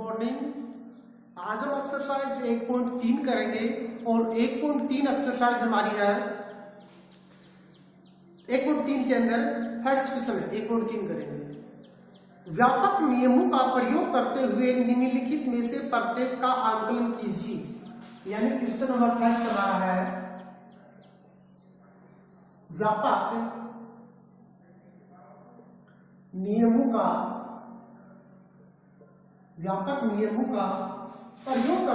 Morning. आज हम exercise 1.3 करेंगे और 1.3 एक्सरसाइज हमारी है 1.3 के अंदर फर्स्ट क्वेश्चन है 1.3 करेंगे। व्यापक नियमों का प्रयोग करते हुए निम्नलिखित में से प्रत्येक का आंकलन कीजिए। यानी क्वेश्चन नंबर फर्स्ट चल रहा है व्यापक नियमों का प्रयोग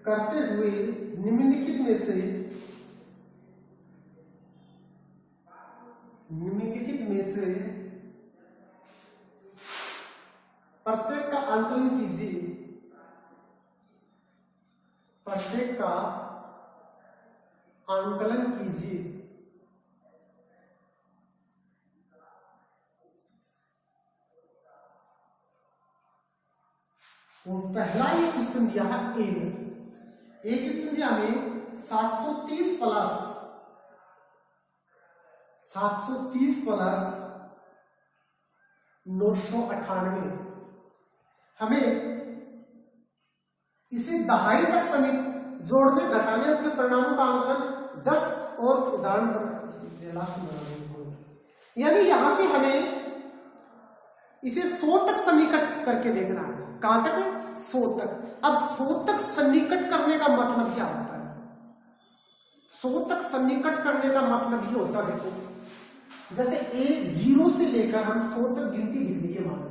करते हुए निम्नलिखित में से प्रत्येक का आंकलन कीजिए। प्रत्येक का आंकलन कीजिए। तो पहला ये क्वेश्चन दिया है एक क्वेश्चन दिया हमें 730 प्लस 998। हमें इसे दहाई तक समेत जोड़ने घटाने के परिणामों का आंकलन 10 और उदाहरण यानी यहां से हमें इसे 100 तक सन्निकट करके देखना है। कहां तक? 100 तक। अब 100 तक सन्निकट करने का मतलब क्या होता है? 100 तक सन्निकट करने का मतलब ये होता है, देखो जैसे 0 से लेकर हम 100 तक गिनती लिख ली मान,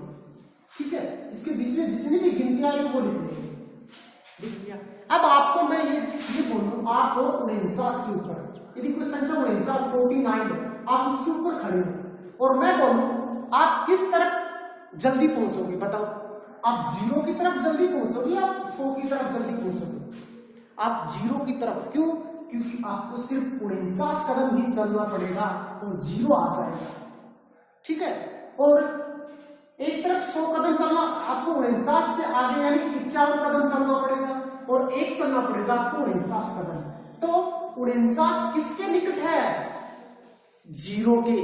ठीक है, इसके बीच में जितनी भी गिनती आई वो लिख लिया। अब आपको मैं ये बोलूं, आप 49 के ऊपर, यदि कोई संख्या 49 है, आप उसके ऊपर खड़े हो और मैं बोलूं आप किस तरफ जल्दी पहुंचोगे? बताओ, आप 0 की तरफ जल्दी पहुंचोगे या 100 की तरफ जल्दी पहुंचोगे? आप 0 की तरफ। क्यों? क्योंकि आपको सिर्फ 49 कदम ही चलना पड़ेगा और 0 आ जाएगा, ठीक है। और एक तरफ 100 कदम चलना, आपको 49 से आगे यानी 51 कदम चलना पड़ेगा और एक चलना पड़ेगा आपको 49 कदम। तो 49 किसके निकट है? 0 के।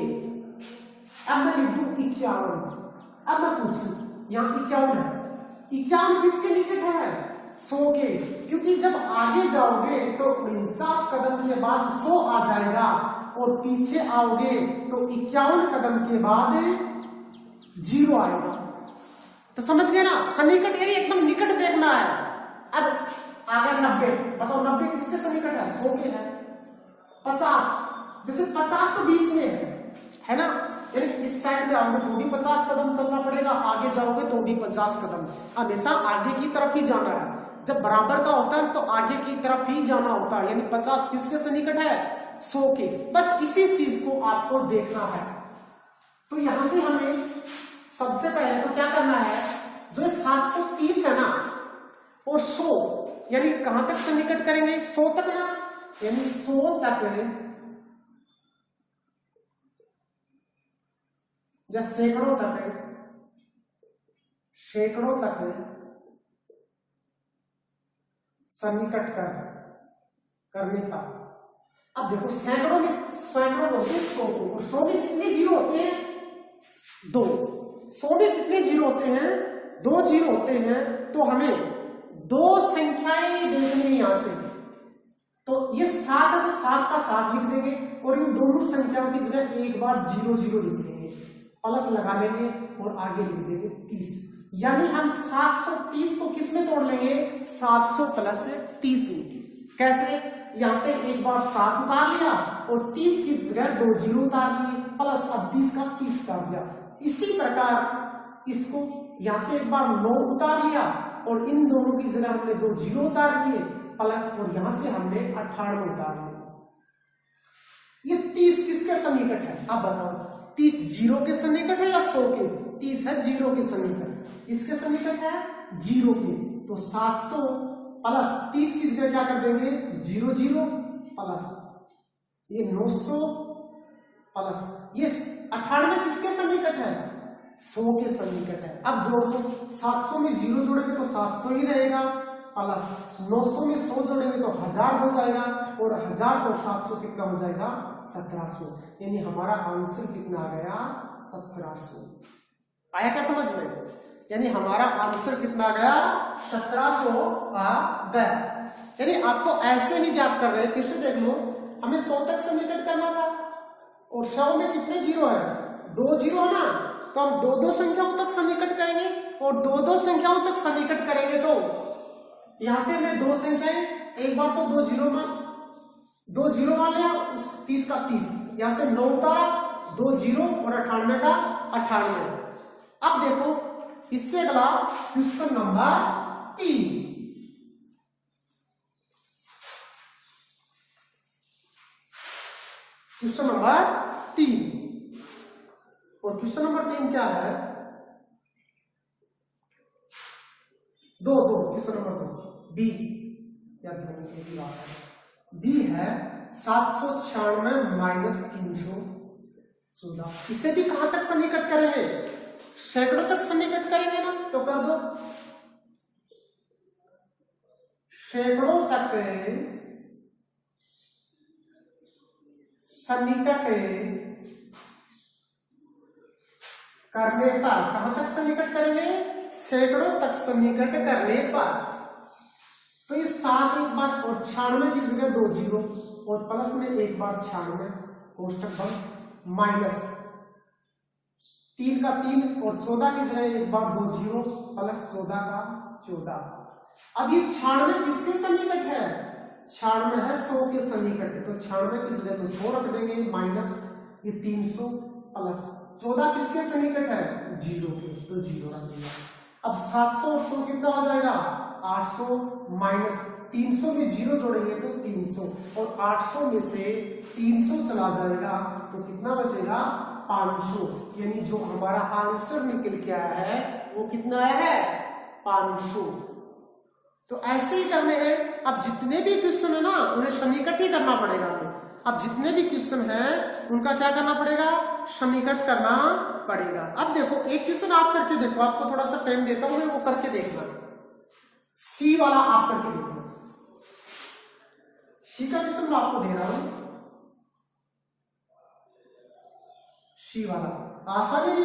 अब मैं लिख दूं 51। अब मैं पूछूं, यहाँ 51 है, 51 किसके निकट है? 100 के। क्योंकि जब आगे जाओगे तो 49 कदम के बाद 100 आ जाएगा और पीछे आओगे तो 51 कदम के बाद 0 आएगा। तो समझ गए ना, सन्निकट यही एकदम निकट देखना है। अब अगर 90, बताओ 90 किसके सन्निकट है? 100 के है। 50, जैसे 50 तो बीच में है ना, यानी इस साइड में आओगे तो भी 50 कदम चलना पड़ेगा, आगे जाओगे तो भी 50 कदम। हमेशा आगे की तरफ ही जाना है। जब बराबर का होता है तो आगे की तरफ ही जाना होता है, यानी 50 किसके सन्निकट है? 100 के। बस इसी चीज को आपको देखना है। तो यहां से हमें सबसे पहले तो क्या करना है, जो 730 है ना और 100, यानी कहां तक सन्निकट करेंगे? 100 तक ना, यानी 100 तक या सैकड़ों तक सन्निकट करने का। अब देखो सैकड़ों होते हैं 100 को, और 100 में कितने 0 होते हैं? 2। 100 में कितने 0 होते हैं? 2 0 होते हैं। तो हमें 2 संख्याएं देखनी यहां से। तो ये 7 है तो 7 का 7 लिख देंगे और इन दोनों संख्याओं की जगह एक बार 0 0 लिख देंगे, प्लस लगा लेंगे और आगे लिख देंगे 30। यानी हम 730 को किस में तोड़ लेंगे? 700 प्लस 30 में। कैसे? यहां से एक बार 7 उतार लिया और 30 की जगह 2 0 उतार लिए, प्लस अब 30 का 30 उतार दिया। इसी प्रकार इसको यहां से एक बार 9 उतार लिया और इन दोनों की जगह हमने 2 0 उतार लिए, प्लस और यहां से हमने 98 उतार लिया। ये 30 किसके सन्निकट है? अब बताओ, 30 0 के सन्निकट है या 100 के? 30 है 0 के सन्निकट। इसके सन्निकट है 0 के। तो 700 प्लस 30 की जगह क्या कर देंगे? 0 0 प्लस ये 900 प्लस ये 98 किसके सन्निकट है? 100 के सन्निकट है। अब जोड़ दो, 700 में 0 जोड़ेंगे तो 700 ही रहेगा, प्लस 900 में 100 जोड़ेंगे तो 1000 हो जाएगा, और 1000 और 700 कितना हो जाएगा? 1700। यानी हमारा आंसर कितना आ गया? 1700। आया क्या समझ में? यानी हमारा आंसर कितना आ गया? 1700 आ गया। यानी आपको ऐसे ही ज्ञात कर रहे हैं, फिर से देख लो, हमें 100 तक सन्निकट करना था और 100 में कितने जीरो है? 2 जीरो है ना, तो हम 2-2 संख्याओं तक सन्निकट करेंगे और 2-2 संख्याओं तक सन्निकट करेंगे तो यहां से हमें 2 संख्याएं, एक बार तो 2 जीरो मान लिया, 30 का 30, यहां से 9 उतारा, 2 जीरो और 98 का 98। अब देखो इससे अगला क्वेश्चन नंबर 3। क्वेश्चन नंबर 3, और क्वेश्चन नंबर 3 क्या है? क्वेश्चन नंबर 2 बी, याद रखिए की बात है। बी है 796 माइनस 314। इसे भी कहां तक सन्निकट करेंगे? सैकड़ों तक सन्निकट करेंगे ना, तो कर दो सैकड़ों तक सन्निकट करने पर। कहां तक सन्निकट करेंगे? सैकड़ों तक सन्निकट करने पर। तो इस 7 एक बार और 96 की जगह 2 जीरो और प्लस में एक बार 96, कोष्टक बंद, माइनस 3 का 3 और 14 की जगह एक बार 2 जीरो प्लस 14 का 14। अब ये 96 किसके सन्निकट है? 96 है 100 के सन्निकट। तो 96 की जगह तो 100 रख देंगे, माइनस ये 300 प्लस 14 किसके सन्निकट है? 0 के, तो 0 रख देंगे। अब 700 और 100 कितना हो जाएगा? 800 माइनस 300 में 0 जोड़ेंगे तो 300 और 800 में से 300 चला जाएगा तो कितना बचेगा? 500। यानी जो हमारा आंसर निकल के आया है वो कितना आया है? 500। तो ऐसे ही करने हैं। अब जितने भी क्वेश्चन है ना उन्हें सन्निकट ही करना पड़ेगा हमें। अब जितने भी क्वेश्चन है उनका क्या करना पड़ेगा? सन्निकट करना पड़ेगा। अब देखो एक क्वेश्चन आप करके देखो, आपको थोड़ा सा टाइम देता हूं, वो करके देखना। सी वाला आप करके देखना। सी का क्वेश्चन मैं आपको दे रहा हूं, सी वाला आसान है। ये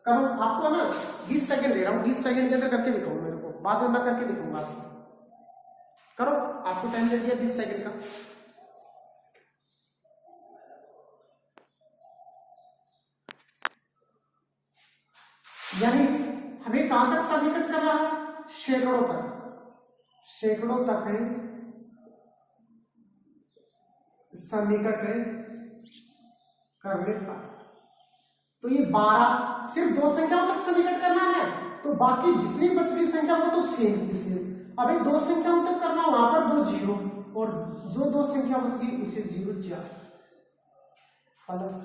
करो, आपको ना 20 सेकंड दे रहा हूं, 20 सेकंड के अंदर करके दिखाऊं, मेरे को बाद में मैं करके दिखाऊंगा। करो, आपको टाइम दे दिया 20 सेकंड का। यानी हमें कहां तक सन्निकट करना है? सैकड़ों तक, सैकड़ों तक सन्निकट करने पर। तो ये 12 सिर्फ 2 संख्याओं तक सन्निकट करना है, तो बाकी जितनी बच गई संख्या वो तो सेम की सेम। अभी 2 संख्याओं तक करना, वहां पर 2 जीरो और जो 2 संख्या बच गई उसे 0 4 प्लस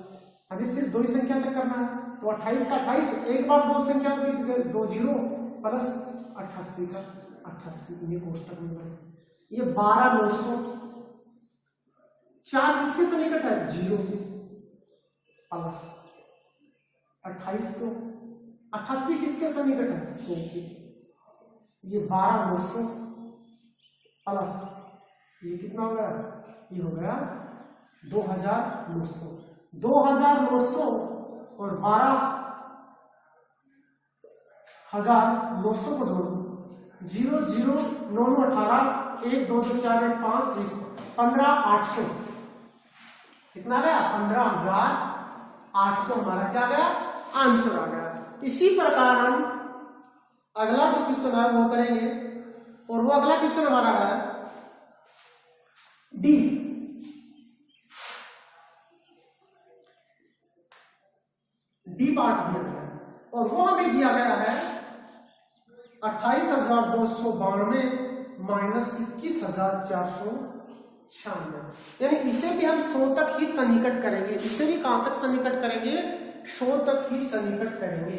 अभी सिर्फ 2 ही संख्या तक करना है, तो 28 का 28, एक बार 2 संख्या की 2 जीरो प्लस 88 का 88, ये कोष्टक में बने। ये 12,900 4 किसके सन्निकट है? 0 के, प्लस 2800 88 किसके सन्निकट है? 100 के। ये 12,900 प्लस ये कितना हो गया? ये हो गया 2,900। 2,900 और 12,900 को जोड़ो, 0 0 9 9 18, 1 2 2 4 1 5 1 15,800। कितना गया? 15,800 हमारा क्या गया? आंसर आ गया। इसी प्रकार हम अगला जो क्वेश्चन है वो करेंगे, और वो अगला क्वेश्चन हमारा है डी। डी पार्ट दिया गया है और वो हमें दिया गया है 28,292 माइनस 21,496। यानी इसे भी हम 100 तक ही सन्निकट करेंगे। इसे भी कहां तक सन्निकट करेंगे? 100 तक ही सन्निकट करेंगे,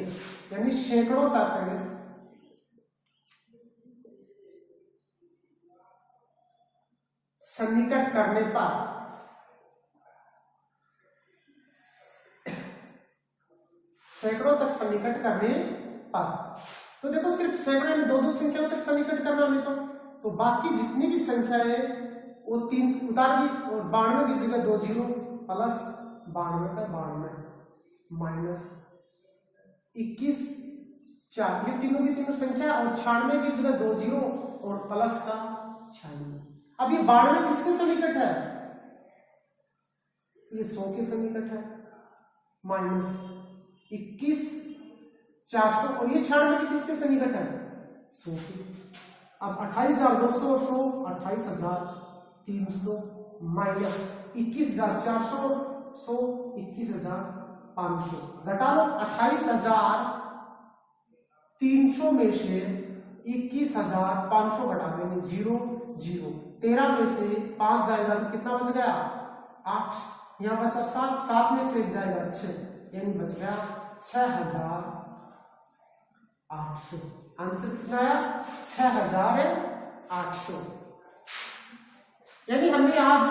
यानी सैकड़ों तक करेंगे सन्निकट करने पर। सैकड़ों तक सन्निकट करने पर, तो देखो सिर्फ सैकड़ों में 2 2 संख्याओं तक सन्निकट करना हमें, तो बाकी जितनी भी संख्या है वो 3 उतार दी और 92 की जगह 2 जीरो प्लस 92 का 92 माइनस 21 4, ये तीनों की तीनों संख्या और 96 की जगह 2 जीरो और प्लस का 96। अब ये 92 किसके सन्निकट है? ये 100 के सन्निकट है माइनस 21 400 और ये 96 की किसके सन्निकट है? 100 के। अब 28,200 और 100 28,300 माइनस 21,400 और 100 21,500 घटा लो। 28,300 में से 21,500 घटा देंगे 0 0। 13 में से 5 जाएगा तो कितना बच गया? 8। यहाँ बचा 7, 7 में से 1 जाएगा 6, यानी बच गया 6,800। आंसर कितना आया? 6,800। यानी हमने आज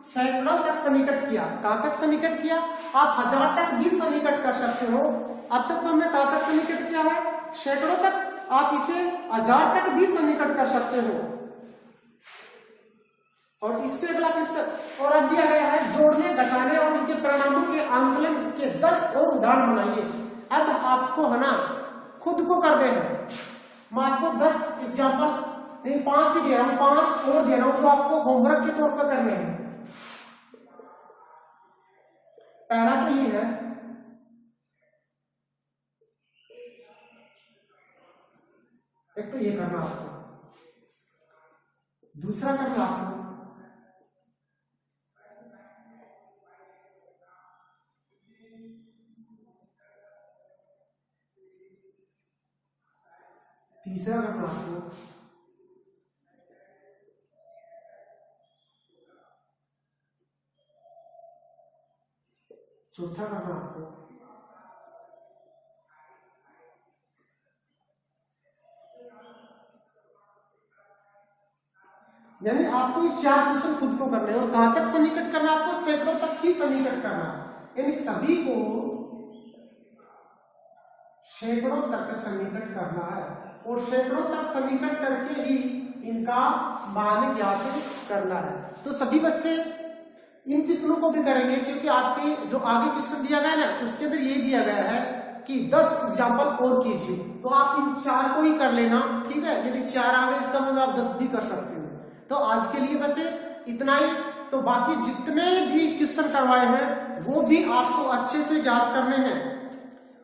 सैकड़ों तक सन्निकट किया। कहां तक सन्निकट किया? आप 1000 तक भी सन्निकट कर सकते हो। अब तक तो हमने कहां तक सन्निकट किया है? सैकड़ों तक। आप इसे 1000 तक भी सन्निकट कर सकते हो। और इससे अगला क्वेश्चन और अब दिया गया है जोड़ने घटाने और उनके परिणामों के आंकलन के 10 और उदाहरण बनाइए। अब आपको है ना खुद को कर देना। मैं आपको 10 एग्जाम्पल नहीं 5 ही दे रहा हूं, 5 और दे रहा हूं जो आपको होमवर्क के तौर पर करने हैं। पहला तो ये है एक तो ये करना आपको, दूसरा करना आपको तीसरा करना आपको चौथा करना आपको यानी आपको ये 4 क्वेश्चन खुद को करने हैं। और कहां तक सन्निकट करना? आपको सैकड़ों तक ही सन्निकट करना है। यानी सभी को सैकड़ों तक सन्निकट करना है और सैकड़ों तक सन्निकट करके ही इनका मान ज्ञात करना है। तो सभी बच्चे इन क्वेश्चनों को भी करेंगे क्योंकि आपके जो आगे क्वेश्चन दिया गया ना उसके अंदर ये दिया गया है कि 10 एग्जाम्पल और कीजिए। तो आप इन 4 को ही कर लेना, ठीक है। यदि 4 आ गए इसका मतलब आप 10 भी कर सकते हो। तो आज के लिए बस इतना ही। तो बाकी जितने भी क्वेश्चन करवाए हैं वो भी आपको अच्छे से याद करने हैं।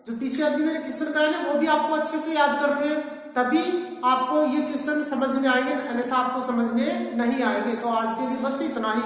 जो पीछे अभी मैंने क्वेश्चन कराए ना वो भी आपको अच्छे से याद करने हैं, तभी आपको ये क्वेश्चन समझ में आएंगे, अन्यथा आपको समझ में नहीं आएंगे। तो आज के लिए बस इतना ही।